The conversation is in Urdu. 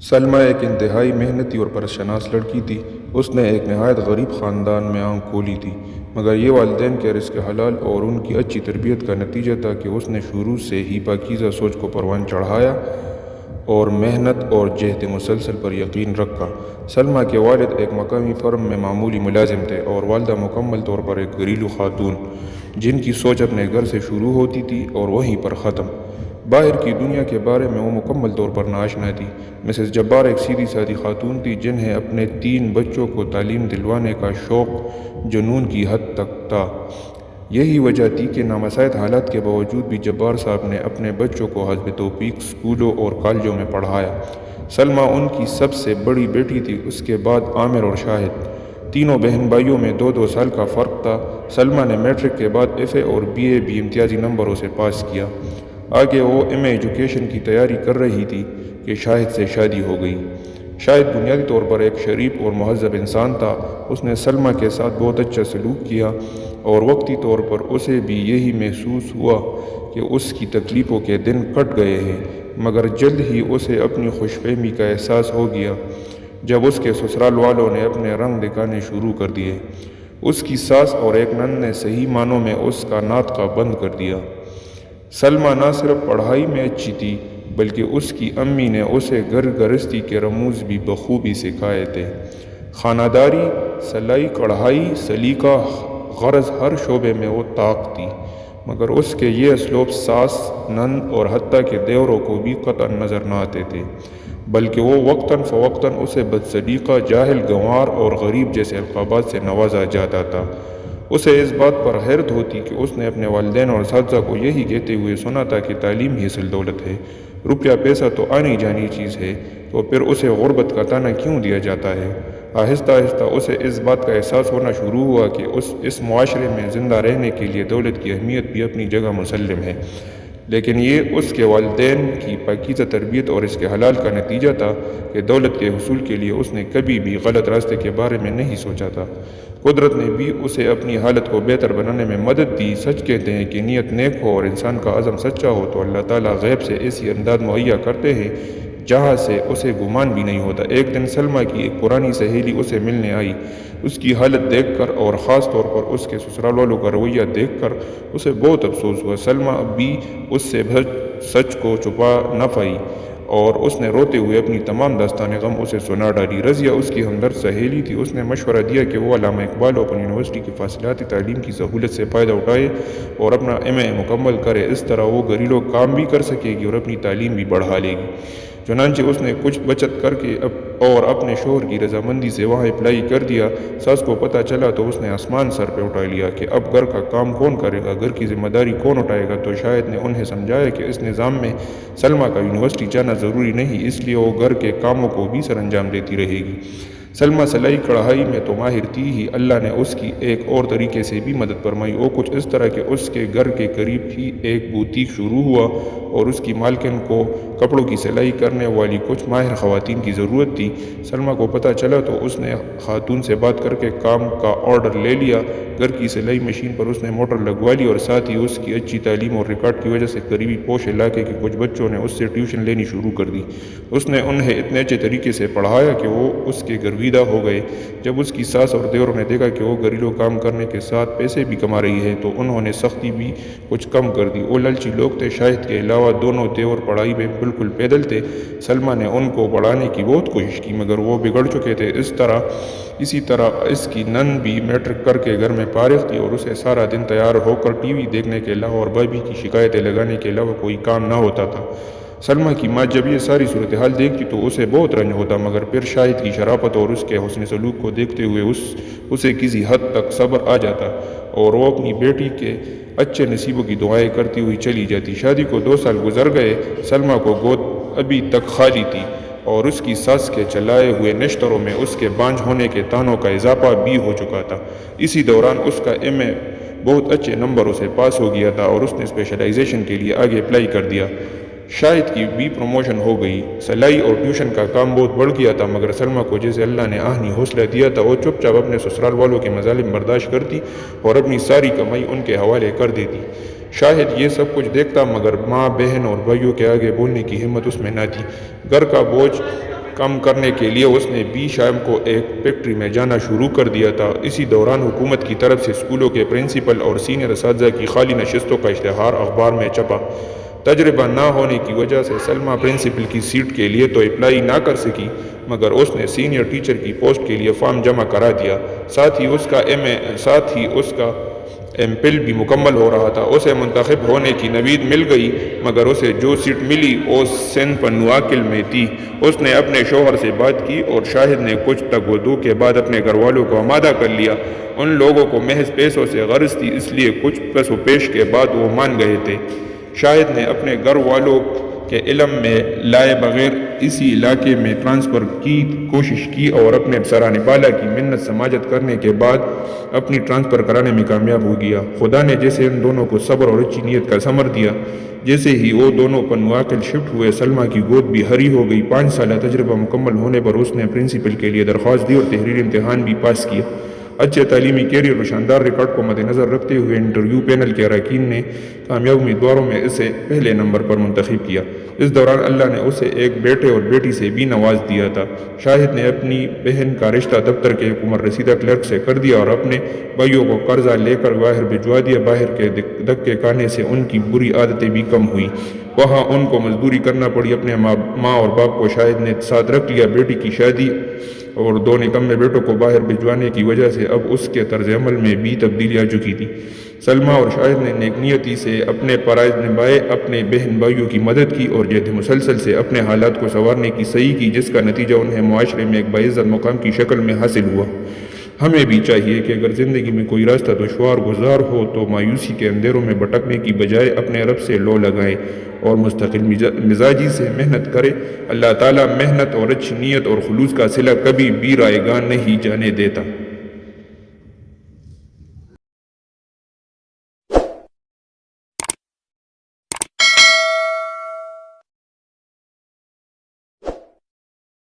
سلمہ ایک انتہائی محنتی اور پرشناس لڑکی تھی۔ اس نے ایک نہایت غریب خاندان میں آنکھ کھولی تھی، مگر یہ والدین کے رزق حلال اور ان کی اچھی تربیت کا نتیجہ تھا کہ اس نے شروع سے ہی پاکیزہ سوچ کو پروان چڑھایا اور محنت اور جہد مسلسل پر یقین رکھا۔ سلمہ کے والد ایک مقامی فرم میں معمولی ملازم تھے اور والدہ مکمل طور پر ایک گھریلو خاتون، جن کی سوچ اپنے گھر سے شروع ہوتی تھی اور وہیں پر ختم۔ باہر کی دنیا کے بارے میں وہ مکمل طور پر ناآشنا تھی۔ مسز جبار ایک سیدھی سادی خاتون تھی جنہیں اپنے 3 بچوں کو تعلیم دلوانے کا شوق جنون کی حد تک تھا۔ یہی وجہ تھی کہ نامساعد حالات کے باوجود بھی جبار صاحب نے اپنے بچوں کو حسب توفیق اسکولوں اور کالجوں میں پڑھایا۔ سلمہ ان کی سب سے بڑی بیٹی تھی، اس کے بعد عامر اور شاہد۔ تینوں بہن بھائیوں میں 2 سال کا فرق تھا۔ سلمہ نے میٹرک کے بعد FA اور BA بھی امتیازی نمبروں سے پاس کیا۔ آگے وہ MA ایجوکیشن کی تیاری کر رہی تھی کہ شاہد سے شادی ہو گئی۔ شاہد بنیادی طور پر ایک شریف اور مہذب انسان تھا۔ اس نے سلمہ کے ساتھ بہت اچھا سلوک کیا اور وقتی طور پر اسے بھی یہی محسوس ہوا کہ اس کی تکلیفوں کے دن کٹ گئے ہیں، مگر جلد ہی اسے اپنی خوش فہمی کا احساس ہو گیا جب اس کے سسرال والوں نے اپنے رنگ دکھانے شروع کر دیے۔ اس کی ساس اور ایک نند نے صحیح معنوں میں اس کا ناطقہ بند کر دیا۔ سلمہ نہ صرف پڑھائی میں اچھی تھی بلکہ اس کی امی نے اسے گھر گرہستی کے رموز بھی بخوبی سکھائے تھے۔ خانہ داری، سلائی کڑھائی، سلیقہ، غرض ہر شعبے میں وہ طاق تھی، مگر اس کے یہ اسلوب ساس، نند اور حتیٰ کہ دیوروں کو بھی قطعاً نظر نہ آتے تھے، بلکہ وہ وقتاً فوقتاً اسے بدسلیقہ، جاہل، گنوار اور غریب جیسے القابات سے نوازا جاتا تھا۔ اسے اس بات پر حیرت ہوتی کہ اس نے اپنے والدین اور اساتذہ کو یہی کہتے ہوئے سنا تھا کہ تعلیم ہی اصل دولت ہے، روپیہ پیسہ تو آنی جانی چیز ہے، تو پھر اسے غربت کا طعنہ کیوں دیا جاتا ہے؟ آہستہ آہستہ اسے اس بات کا احساس ہونا شروع ہوا کہ اس معاشرے میں زندہ رہنے کے لیے دولت کی اہمیت بھی اپنی جگہ مسلم ہے، لیکن یہ اس کے والدین کی پاکیزہ تربیت اور اس کے حلال کا نتیجہ تھا کہ دولت کے حصول کے لیے اس نے کبھی بھی غلط راستے کے بارے میں نہیں سوچا تھا۔ قدرت نے بھی اسے اپنی حالت کو بہتر بنانے میں مدد دی۔ سچ کہتے ہیں کہ نیت نیک ہو اور انسان کا عزم سچا ہو تو اللہ تعالیٰ غیب سے ایسی امداد مہیا کرتے ہیں جہاں سے اسے گمان بھی نہیں ہوتا۔ ایک دن سلمہ کی ایک پرانی سہیلی اسے ملنے آئی۔ اس کی حالت دیکھ کر اور خاص طور پر اس کے سسرال والوں کا رویہ دیکھ کر اسے بہت افسوس ہوا۔ سلمہ اب بھی اس سے سچ کو چھپا نہ پائی اور اس نے روتے ہوئے اپنی تمام داستان غم اسے سنا ڈالی۔ رضیہ اس کی ہمدرد سہیلی تھی۔ اس نے مشورہ دیا کہ وہ علامہ اقبال اوپن یونیورسٹی کی فاصلاتی تعلیم کی سہولت سے فائدہ اٹھائے اور اپنا MA مکمل کرے، اس طرح وہ گھریلو کام بھی کر سکے گی اور اپنی تعلیم بھی بڑھا لے گی۔ چنانچہ اس نے کچھ بچت کر کے اور اپنے شوہر کی رضامندی سے وہاں اپلائی کر دیا۔ ساس کو پتہ چلا تو اس نے آسمان سر پہ اٹھا لیا کہ اب گھر کا کام کون کرے گا، گھر کی ذمہ داری کون اٹھائے گا۔ تو شاہد نے انہیں سمجھایا کہ اس نظام میں سلمہ کا یونیورسٹی جانا ضروری نہیں، اس لیے وہ گھر کے کاموں کو بھی سر انجام دیتی رہے گی۔ سلمہ سلائی کڑھائی میں تو ماہر تھی ہی، اللہ نے اس کی ایک اور طریقے سے بھی مدد فرمائی۔ وہ کچھ اس طرح کہ اس کے گھر کے قریب ہی ایک بوتیک شروع ہوا اور اس کی مالکن کو کپڑوں کی سلائی کرنے والی کچھ ماہر خواتین کی ضرورت تھی۔ سلمہ کو پتہ چلا تو اس نے خاتون سے بات کر کے کام کا آرڈر لے لیا۔ گھر کی سلائی مشین پر اس نے موٹر لگوا لی اور ساتھ ہی اس کی اچھی تعلیم اور ریکارڈ کی وجہ سے قریبی پوش علاقے کے کچھ بچوں نے اس سے ٹیوشن لینی شروع کر دی۔ اس نے انہیں اتنے اچھے طریقے سے پڑھایا کہ وہ اس کے گرویدہ ہو گئے۔ جب اس کی ساس اور دیوروں نے دیکھا کہ وہ گھریلو کام کرنے کے ساتھ پیسے بھی کما رہی ہے تو انہوں نے سختی بھی کچھ کم کر دی۔ وہ لالچی لوگ تھے۔ شاہد کے علاوہ دونوں دیور پڑھائی میں بالکل پیدل تھے۔ سلمہ نے ان کو پڑھانے کی بہت کوشش کی مگر وہ بگڑ چکے تھے۔ اسی طرح اس کی نند بھی میٹرک کر کے گھر میں فارغ تھی اور اسے سارا دن تیار ہو کر ٹی وی دیکھنے کے علاوہ اور بھابھی کی شکایتیں لگانے کے علاوہ کوئی کام نہ ہوتا تھا۔ سلمہ کی ماں جب یہ ساری صورتحال دیکھتی تو اسے بہت رنج ہوتا، مگر پھر شاہد کی شرافت اور اس کے حسن سلوک کو دیکھتے ہوئے اسے کسی حد تک صبر آ جاتا اور وہ اپنی بیٹی کے اچھے نصیبوں کی دعائیں کرتی ہوئی چلی جاتی۔ شادی کو 2 سال گزر گئے۔ سلمہ کو گود ابھی تک خالی تھی اور اس کی ساس کے چلائے ہوئے نشتروں میں اس کے بانجھ ہونے کے طعنوں کا اضافہ بھی ہو چکا تھا۔ اسی دوران اس کا MA بہت اچھے نمبروں سے پاس ہو گیا تھا اور اس نے اسپیشلائزیشن کے لیے آگے اپلائی کر دیا۔ شاہد کی بھی پروموشن ہو گئی۔ سلائی اور ٹیوشن کا کام بہت بڑھ گیا تھا، مگر سلمہ کو جیسے اللہ نے آہنی حوصلہ دیا تھا وہ چپ چاپ اپنے سسرال والوں کے مظالم برداشت کرتی اور اپنی ساری کمائی ان کے حوالے کر دیتی۔ شاہد یہ سب کچھ دیکھتا مگر ماں، بہن اور بھائیوں کے آگے بولنے کی ہمت اس میں نہ تھی۔ گھر کا بوجھ کم کرنے کے لیے اس نے 20 شام کو ایک فیکٹری میں جانا شروع کر دیا تھا۔ اسی دوران حکومت کی طرف سے اسکولوں کے پرنسپل اور سینئر اساتذہ کی خالی نشستوں کا اشتہار اخبار میں چھپا۔ تجربہ نہ ہونے کی وجہ سے سلمیٰ پرنسپل کی سیٹ کے لیے تو اپلائی نہ کر سکی، مگر اس نے سینئر ٹیچر کی پوسٹ کے لیے فارم جمع کرا دیا۔ ساتھ ہی اس کا ایم فل بھی مکمل ہو رہا تھا۔ اسے منتخب ہونے کی نوید مل گئی، مگر اسے جو سیٹ ملی وہ سندھ پنواکل میں تھی۔ اس نے اپنے شوہر سے بات کی اور شاہد نے کچھ تگ و دو کے بعد اپنے گھر والوں کو آمادہ کر لیا۔ ان لوگوں کو محض پیسوں سے غرض تھی، اس لیے کچھ پس و پیش کے بعد وہ مان گئے تھے۔ شاہد نے اپنے گھر والوں کے علم میں لائے بغیر اسی علاقے میں ٹرانسفر کی کوشش کی اور اپنے سرانے بالا کی منت سماجت کرنے کے بعد اپنی ٹرانسفر کرانے میں کامیاب ہو گیا۔ خدا نے جیسے ان دونوں کو صبر اور اچھی نیت کا ثمر دیا، جیسے ہی وہ دونوں پنواکل شفٹ ہوئے سلمیٰ کی گود بھی ہری ہو گئی۔ 5 سالہ تجربہ مکمل ہونے پر اس نے پرنسپل کے لیے درخواست دی اور تحریری امتحان بھی پاس کیا۔ اچھے تعلیمی کیریئر اور شاندار ریکارڈ کو مد نظر رکھتے ہوئے انٹرویو پینل کے اراکین نے کامیاب امیدواروں میں اسے پہلے نمبر پر منتخب کیا۔ اس دوران اللہ نے اسے ایک بیٹے اور بیٹی سے بھی نواز دیا تھا۔ شاہد نے اپنی بہن کا رشتہ دفتر کے حکومت رسیدہ کلرک سے کر دیا اور اپنے بھائیوں کو قرضہ لے کر باہر بھجوا دیا۔ باہر کے دھکے کھانے سے ان کی بری عادتیں بھی کم ہوئیں، وہاں ان کو مزدوری کرنا پڑی۔ اپنے ماں اور باپ کو شاہد نے ساتھ رکھ لیا۔ بیٹی کی شادی اور 2 نکمے بیٹوں کو باہر بھجوانے کی وجہ سے اب اس کے طرز عمل میں بھی تبدیلی آ چکی تھی۔ سلمیٰ اور شاہد نے نیک نیتی سے اپنے فرائض نبھائے، اپنے بہن بھائیوں کی مدد کی اور جہد مسلسل سے اپنے حالات کو سنوارنے کی سعی کی، جس کا نتیجہ انہیں معاشرے میں ایک باعزت مقام کی شکل میں حاصل ہوا۔ ہمیں بھی چاہیے کہ اگر زندگی میں کوئی راستہ دشوار گزار ہو تو مایوسی کے اندھیروں میں بھٹکنے کی بجائے اپنے رب سے لو لگائیں اور مستقل مزاجی سے محنت کرے۔ اللہ تعالیٰ محنت اور اچھی نیت اور خلوص کا صلہ کبھی بھی رائیگان نہیں جانے دیتا۔